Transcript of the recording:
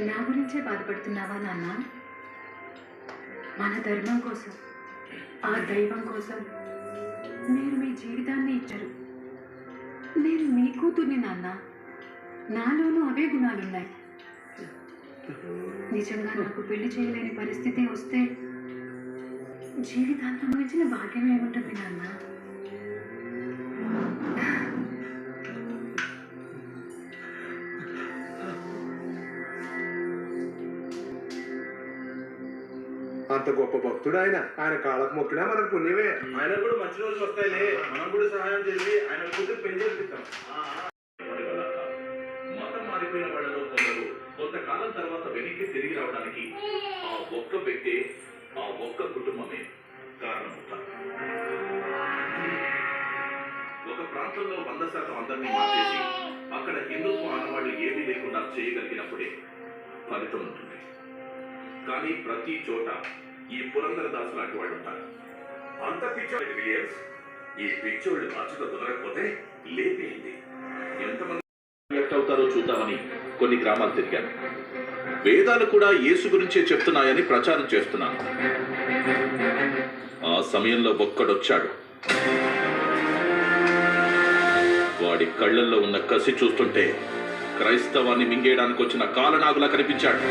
నా గురించే బాధపడుతున్నావా నాన్న? మన ధర్మం కోసం, ఆ దైవం కోసం మీరు మీ జీవితాన్ని ఇచ్చారు. నేను మీ కూతుర్ని నాన్న. నాలోనూ అవే గుణాలున్నాయి. నిజంగా నాకు పెళ్లి చేయలేని పరిస్థితి వస్తే జీవితాంతం మించిన భాగ్యం ఏముంటుంది నాన్న? అంత గొప్ప భక్తుడు ఆయన. ఆయన కాళ్ళకు మొక్కినా మనకు పుణ్యమే. ఆయన కూడా మంచి రోజులు వస్తాయిలే, మనం కూడా సహాయం చేసి ఆయన కూతురు పెళ్లి చేపిస్తాం. మతం మారిపోయిన వాళ్ళలో కొందరు కొంతకాలం తర్వాత వెనక్కి తిరిగి రావడానికి ఆ ఒక్క వ్యక్తే, ఆ ఒక్క కుటుంబమే కారణమవుతారు. ఒక ప్రాంతంలో 100% అందరినీ మార్చేసి అక్కడ హిందుత్వ ఆనవాళ్లు ఏమీ లేకుండా చేయగలిగినప్పుడే ఫలితం ఉంటుంది. కానీ ప్రతి చోట ఈ పురంధరదాసు లాంటి వాళ్ళు ఉంటారు. అంత పిచ్చోళ్ళు విలియమ్స్, ఈ పిచ్చోళ్ళు మార్చుకు కుదరకపోతే లేపేయండి. ఎంతమంది ఎఫెక్ట్ అవుతారో చూద్దామని కొన్ని గ్రామాలు తిరిగాను. వేదాలు కూడా యేసు గురించే చెప్తున్నాయని ప్రచారం చేస్తున్నాను. ఆ సమయంలో ఒక్కడొచ్చాడు. వాడి కళ్ళల్లో ఉన్న కసి చూస్తుంటే క్రైస్తవాన్ని మింగేయడానికి వచ్చిన కాలనాగులా కనిపించాడు.